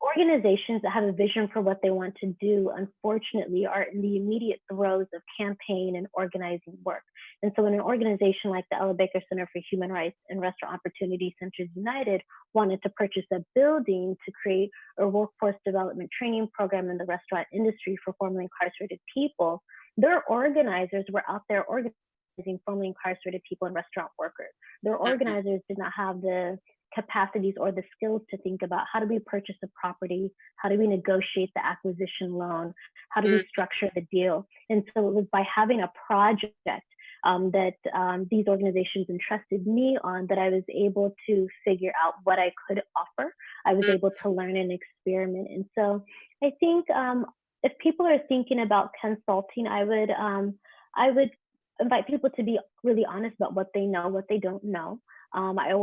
organizations that have a vision for what they want to do, unfortunately, are in the immediate throes of campaign and organizing work. And so when an organization like the Ella Baker Center for Human Rights and Restaurant Opportunity Centers United wanted to purchase a building to create a workforce development training program in the restaurant industry for formerly incarcerated people, their organizers were out there organizing formerly incarcerated people and restaurant workers. Their organizers did not have the capacities or the skills to think about how do we purchase a property, how do we negotiate the acquisition loan, how do we structure the deal. And so it was by having a project that these organizations entrusted me on that I was able to figure out what I could offer. I was able to learn and experiment. And so I think if people are thinking about consulting, I would invite people to be really honest about what they know, what they don't know. I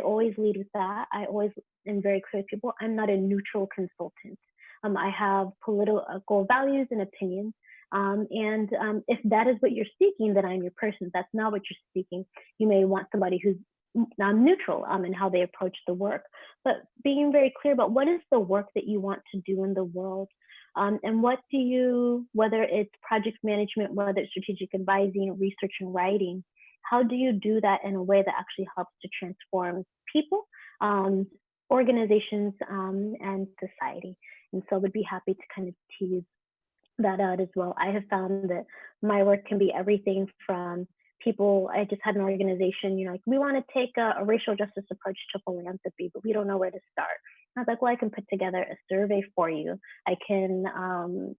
always lead with that. I always am very clear to people. I'm not a neutral consultant. I have political values and opinions. If that is what you're seeking, then I'm your person. If that's not what you're seeking, you may want somebody who's neutral in how they approach the work. But being very clear about what is the work that you want to do in the world. And what do you, whether it's project management, whether it's strategic advising, research and writing, how do you do that in a way that actually helps to transform people, organizations, and society? And so I would be happy to kind of tease that out as well. I have found that my work can be everything from people, I just had an organization, like, we want to take a racial justice approach to philanthropy, but we don't know where to start. I was like, well, I can put together a survey for you. I can,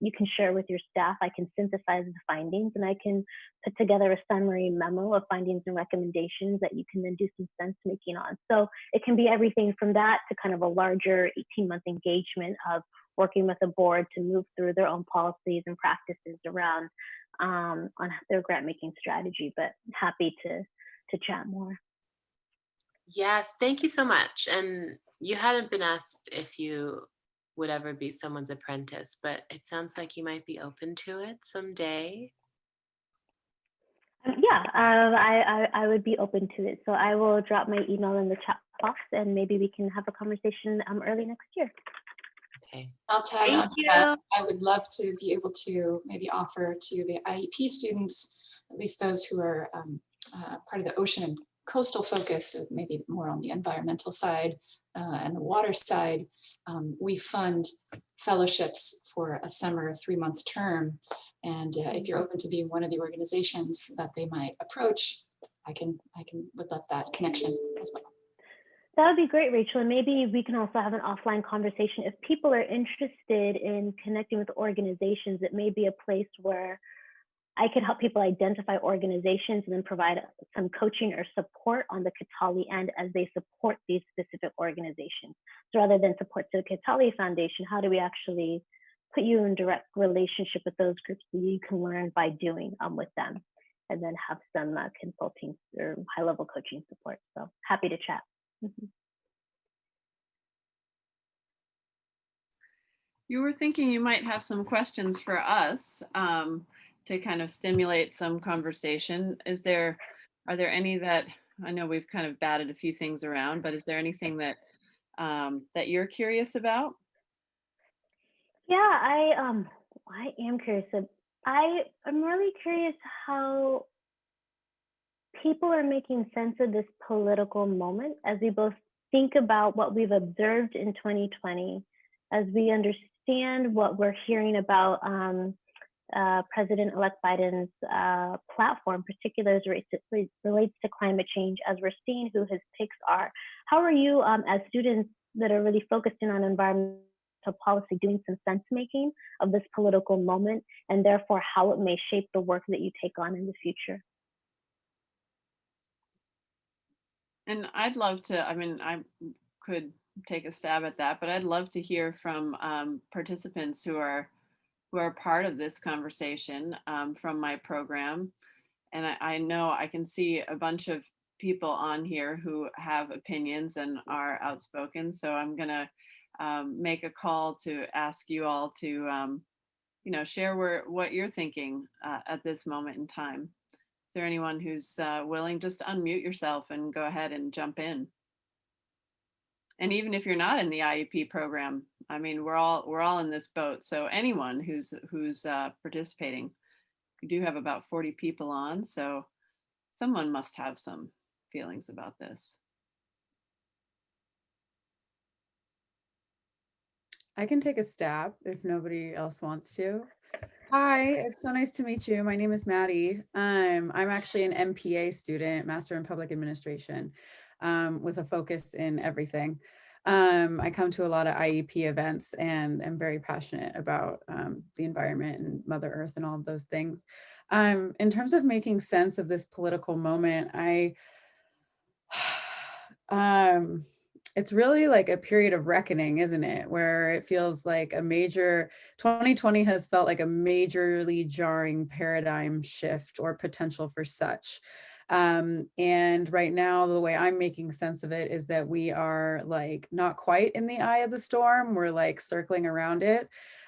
you can share with your staff. I can synthesize the findings, and I can put together a summary memo of findings and recommendations that you can then do some sense making on. So it can be everything from that to kind of a larger 18-month engagement of working with a board to move through their own policies and practices around on their grant making strategy, but happy to chat more. Yes, thank you so much. And you hadn't been asked if you would ever be someone's apprentice, but it sounds like you might be open to it someday. Yeah, I would be open to it. So I will drop my email in the chat box, and maybe we can have a conversation early next year. Okay. I'll tag Thank on to you. that. I would love to be able to maybe offer to the IEP students, at least those who are part of the ocean and coastal focus, maybe more on the environmental side and the water side. We fund fellowships for a summer 3-month term. And if you're open to being one of the organizations that they might approach, would love that connection as well. That would be great, Rachel. And maybe we can also have an offline conversation. If people are interested in connecting with organizations, it may be a place where I could help people identify organizations and then provide some coaching or support on the Kitali end as they support these specific organizations. So rather than support to the Kitali Foundation, how do we actually put you in direct relationship with those groups that you can learn by doing with them, and then have some consulting or high-level coaching support. So happy to chat. you were thinking you might have some questions for us to kind of stimulate some conversation. Are there any that, I know we've kind of batted a few things around, but is there anything that that you're curious about? Yeah, I am curious. I'm really curious how people are making sense of this political moment as we both think about what we've observed in 2020, as we understand what we're hearing about President-elect Biden's platform, particularly as it relates to climate change, as we're seeing who his picks are. How are you, as students that are really focused in on environmental policy, doing some sense making of this political moment, and therefore how it may shape the work that you take on in the future? And I'd love to, I mean, I could take a stab at that, but I'd love to hear from participants who are part of this conversation from my program. And I know I can see a bunch of people on here who have opinions and are outspoken. So I'm gonna make a call to ask you all to, you know, share what you're thinking at this moment in time. Is there anyone who's willing? Just unmute yourself and go ahead and jump in. And even if you're not in the IEP program, I mean, we're all in this boat. So anyone who's participating, we do have about 40 people on, so someone must have some feelings about this. I can take a stab if nobody else wants to. Hi, it's so nice to meet you. My name is Maddie. I'm actually an MPA student, Master in Public Administration, with a focus in everything. I come to a lot of IEP events and am very passionate about the environment and Mother Earth and all of those things. In terms of making sense of this political moment, it's really like a period of reckoning, isn't it? Where it feels like 2020 has felt like a majorly jarring paradigm shift or potential for such. And right now, the way I'm making sense of it is that we are like not quite in the eye of the storm. We're like circling around it.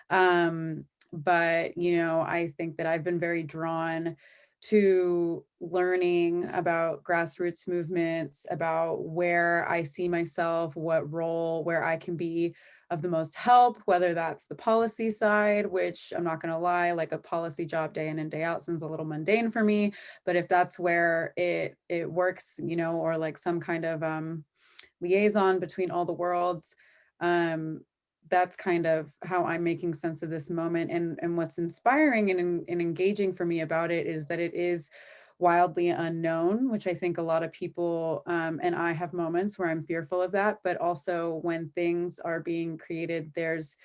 But, you know, I think that I've been very drawn to learning about grassroots movements, about where I see myself, what role, where I can be of the most help, whether that's the policy side, which I'm not going to lie, like a policy job day in and day out seems a little mundane for me. But if that's where it works, you know, or like some kind of liaison between all the worlds, that's kind of how I'm making sense of this moment. And what's inspiring and engaging for me about it is that it is wildly unknown, which I think a lot of people, and I have moments where I'm fearful of that, but also when things are being created, there's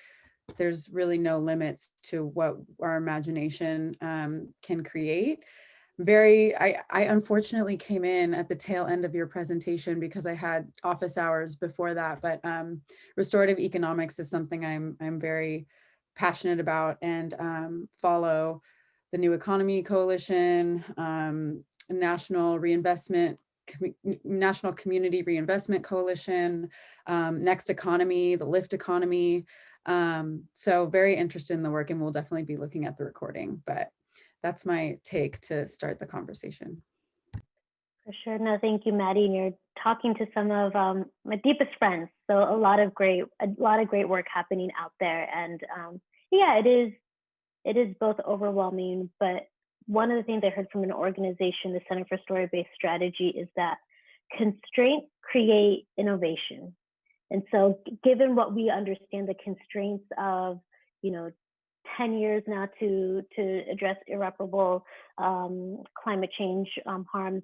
really no limits to what our imagination can create. I unfortunately came in at the tail end of your presentation because I had office hours before that, but restorative economics is something I'm very passionate about and follow the New Economy Coalition, National Community Reinvestment Coalition, Next Economy, the Lift Economy. So very interested in the work, and we'll definitely be looking at the recording, but that's my take to start the conversation. For sure. No, thank you, Maddie. And you're talking to some of my deepest friends. So a lot of great work happening out there. And yeah, it is both overwhelming, but one of the things I heard from an organization, the Center for Story-Based Strategy, is that constraints create innovation. And so given what we understand the constraints of, you know, 10 years now to address irreparable climate change harms,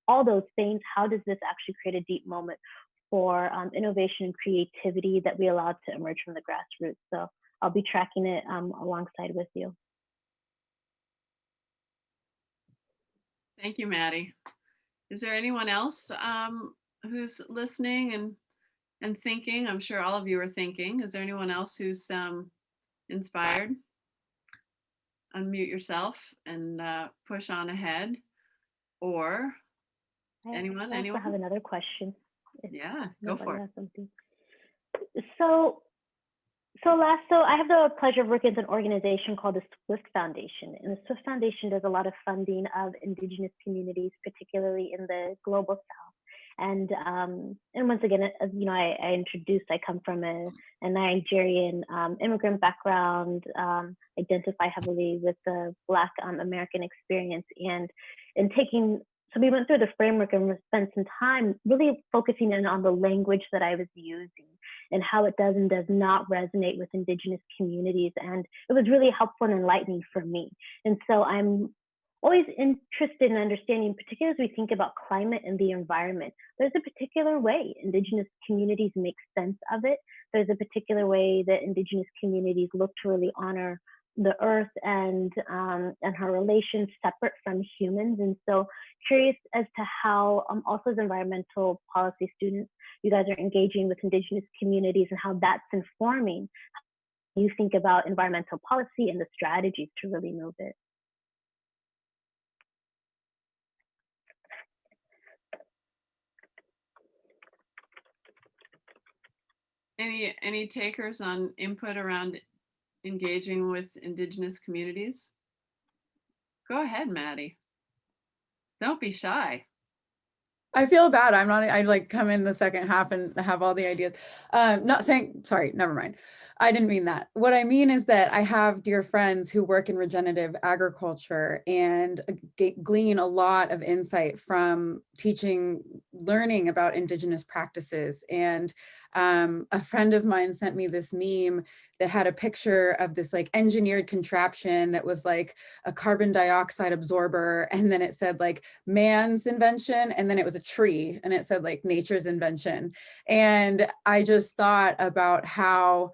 all those things, how does this actually create a deep moment for innovation and creativity that we allow to emerge from the grassroots? So I'll be tracking it alongside with you. Thank you, Maddie. Is there anyone else who's listening and thinking? I'm sure all of you are thinking. Is there anyone else who's inspired? Unmute yourself and push on ahead. Or anyone? I also have another question. Yeah, go for it. So So I have the pleasure of working with an organization called the Swift Foundation, and the Swift Foundation does a lot of funding of Indigenous communities, particularly in the global South. And once again, as you know, I introduced, I come from a Nigerian immigrant background, identify heavily with the Black American experience, and so we went through the framework and spent some time really focusing in on the language that I was using and how it does and does not resonate with Indigenous communities. And it was really helpful and enlightening for me. And so I'm always interested in understanding, particularly as we think about climate and the environment, there's a particular way Indigenous communities make sense of it. There's a particular way that Indigenous communities look to really honor the earth and her relations separate from humans. And so curious as to how also as environmental policy students, you guys are engaging with Indigenous communities and how that's informing how you think about environmental policy and the strategies to really move it. Any takers on input around engaging with Indigenous communities? Go ahead, Maddie. Don't be shy. I feel bad. I like come in the second half and have all the ideas. Not saying, sorry, never mind. I didn't mean that. What I mean is that I have dear friends who work in regenerative agriculture and glean a lot of insight from learning about Indigenous practices. And a friend of mine sent me this meme that had a picture of this like engineered contraption that was like a carbon dioxide absorber. And then it said like man's invention. And then it was a tree and it said like nature's invention. And I just thought about how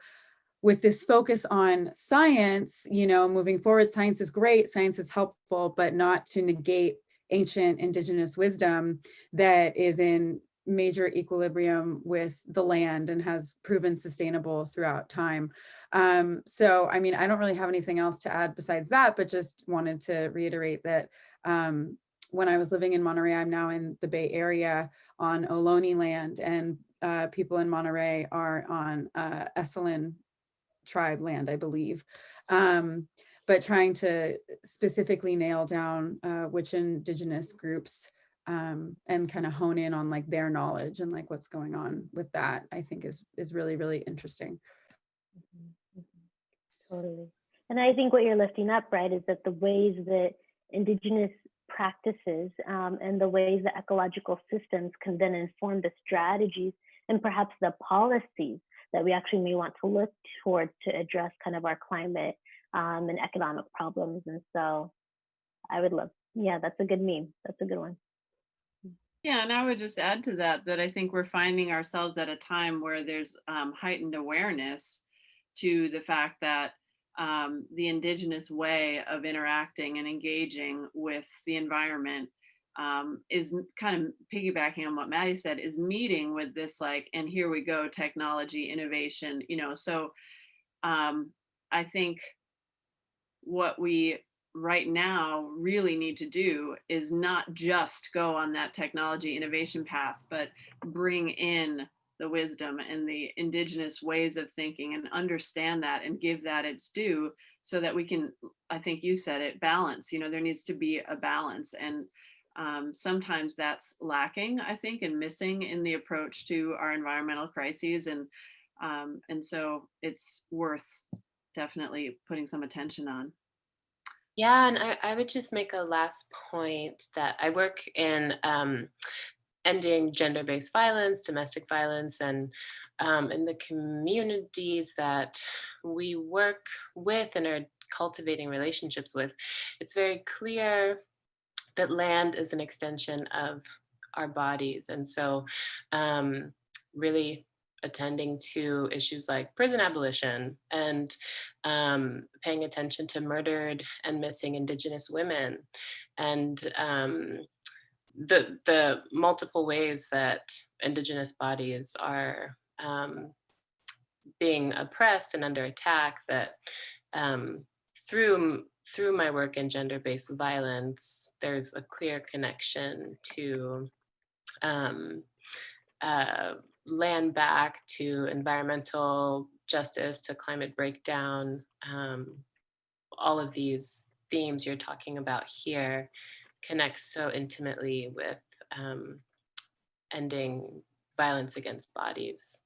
with this focus on science, you know, moving forward, science is great, science is helpful, but not to negate ancient Indigenous wisdom that is in major equilibrium with the land and has proven sustainable throughout time. So, I mean, I don't really have anything else to add besides that, but just wanted to reiterate that when I was living in Monterey, I'm now in the Bay Area on Ohlone land, and people in Monterey are on Esalen tribe land, I believe. But trying to specifically nail down which Indigenous groups and kind of hone in on like their knowledge and like what's going on with that, I think is really, really interesting. Totally. And I think what you're lifting up, right, is that the ways that Indigenous practices and the ways that ecological systems can then inform the strategies and perhaps the policies that we actually may want to look toward to address kind of our climate and economic problems. And so I would love, yeah, that's a good meme. That's a good one. Yeah, and I would just add to that, that I think we're finding ourselves at a time where there's heightened awareness to the fact that the Indigenous way of interacting and engaging with the environment is kind of piggybacking on what Maddie said, is meeting with this like, and here we go, technology, innovation, you know. So I think what we right now really need to do is not just go on that technology innovation path, but bring in the wisdom and the Indigenous ways of thinking and understand that and give that its due, so that we can, I think you said it, balance. You know, there needs to be a balance, and sometimes that's lacking, I think, and missing in the approach to our environmental crises, and so it's worth definitely putting some attention on. Yeah, and I would just make a last point that I work in ending gender-based violence, domestic violence, and in the communities that we work with and are cultivating relationships with, it's very clear that land is an extension of our bodies. And so really attending to issues like prison abolition and paying attention to murdered and missing Indigenous women, and the multiple ways that Indigenous bodies are being oppressed and under attack, that through my work in gender-based violence, there's a clear connection to land back, to environmental justice to climate breakdown, all of these themes you're talking about here connect so intimately with ending violence against bodies.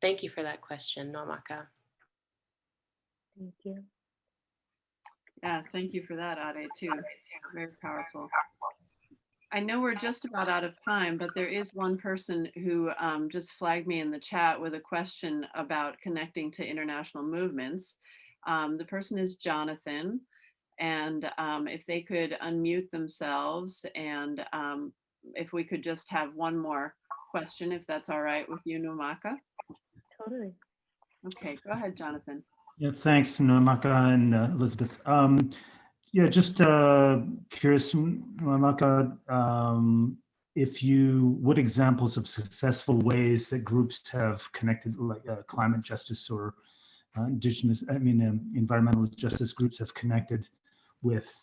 Thank you for that question, Nwamaka. Thank you. Yeah, thank you for that, Ade, too. Very powerful. I know we're just about out of time, but there is one person who just flagged me in the chat with a question about connecting to international movements. The person is Jonathan, and if they could unmute themselves, and if we could just have one more question, if that's all right with you, Nwamaka. Totally. Okay, go ahead, Jonathan. Yeah, thanks, Nwamaka and Elizabeth. Yeah, just curious, Nwamaka, what examples of successful ways that groups have connected, like climate justice or environmental justice groups have connected with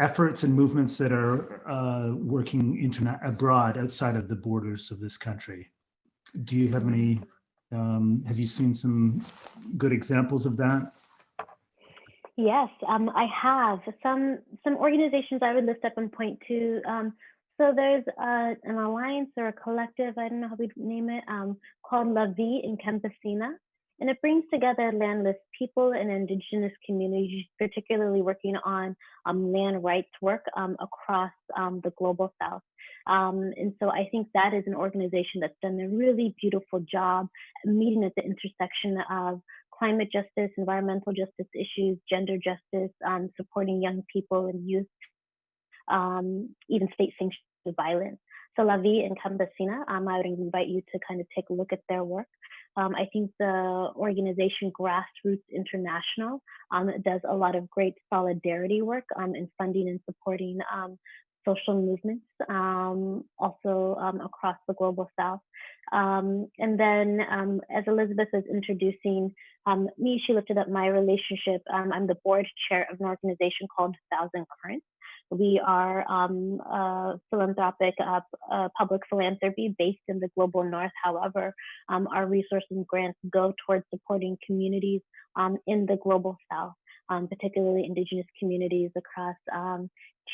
efforts and movements that are working abroad outside of the borders of this country. Do you have any, have you seen some good examples of that? Yes, I have some organizations I would lift up and point to. So there's an alliance or a collective, I don't know how we'd name it, called La Vie in Campesina. And it brings together landless people and indigenous communities, particularly working on land rights work across the global south. And so I think that is an organization that's done a really beautiful job meeting at the intersection of climate justice, environmental justice issues, gender justice, supporting young people and youth, even state-sanctioned violence. So La Vie in Campesina, I would invite you to kind of take a look at their work. I think the organization Grassroots International does a lot of great solidarity work in funding and supporting social movements, also across the global south. And then as Elizabeth was introducing me, she lifted up my relationship. I'm the board chair of an organization called Thousand Currents. We are philanthropic, public philanthropy based in the global north. However, our resources and grants go towards supporting communities in the global south, particularly indigenous communities across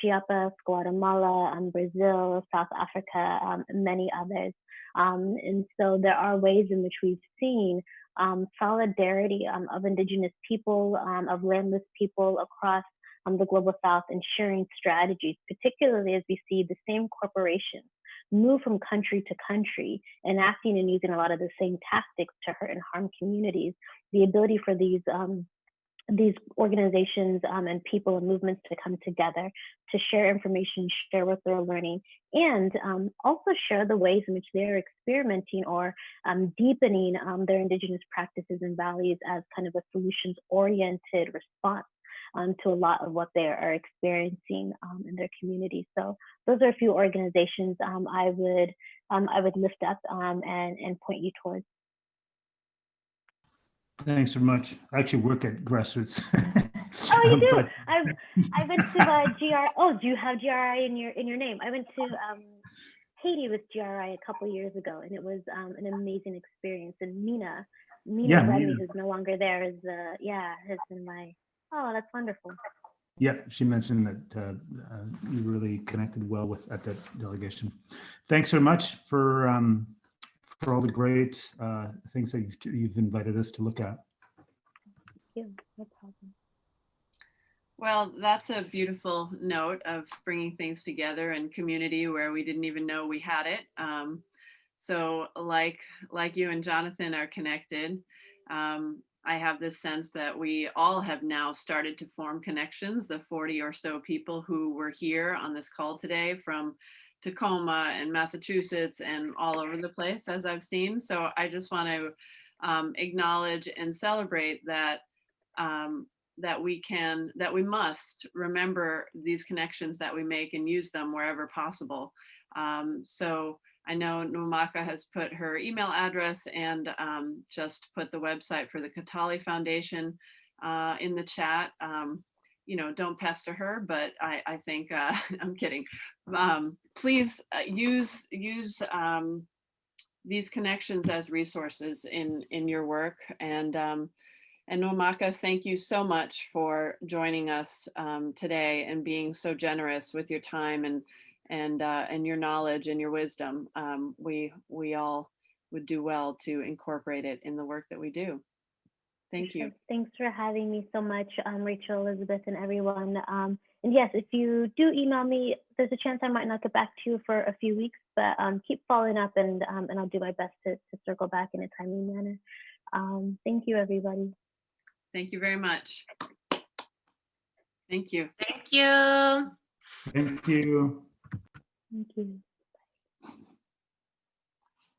Chiapas, Guatemala, Brazil, South Africa, and many others. And so there are ways in which we've seen solidarity of indigenous people, of landless people across the global south, and sharing strategies, particularly as we see the same corporations move from country to country, enacting and using a lot of the same tactics to hurt and harm communities. The ability for these organizations and people and movements to come together to share information, share what they're learning, and also share the ways in which they're experimenting or deepening their indigenous practices and values as kind of a solutions-oriented response to a lot of what they are experiencing in their community. So those are a few organizations I would lift up and point you towards. Thanks very much. I actually work at Grassroots. Oh, you do? I went to GR. Oh, do you have GRI in your name? I went to Haiti with GRI a couple years ago, and it was an amazing experience. And Mina Remy, who's no longer there, has been my. Oh, that's wonderful. Yeah, she mentioned that you really connected well at that delegation. Thanks very much for all the great things that you've invited us to look at. Thank you. No problem. Well, that's a beautiful note of bringing things together and community where we didn't even know we had it. So like you and Jonathan are connected, I have this sense that we all have now started to form connections, the 40 or so people who were here on this call today from Tacoma and Massachusetts and all over the place, as I've seen. So I just want to acknowledge and celebrate that that we must remember these connections that we make and use them wherever possible. So I know Nwamaka has put her email address and just put the website for the Katali Foundation in the chat. Don't pester her, but I think, I'm kidding. Please use these connections as resources in your work. And Nwamaka, thank you so much for joining us today and being so generous with your time and your knowledge and your wisdom. We all would do well to incorporate it in the work that we do. Thank you. Thanks for having me so much, Rachel, Elizabeth, and everyone. And yes, if you do email me, there's a chance I might not get back to you for a few weeks, but keep following up, and I'll do my best to circle back in a timely manner. Thank you, everybody. Thank you very much. Thank you. Thank you. Thank you. Thank you.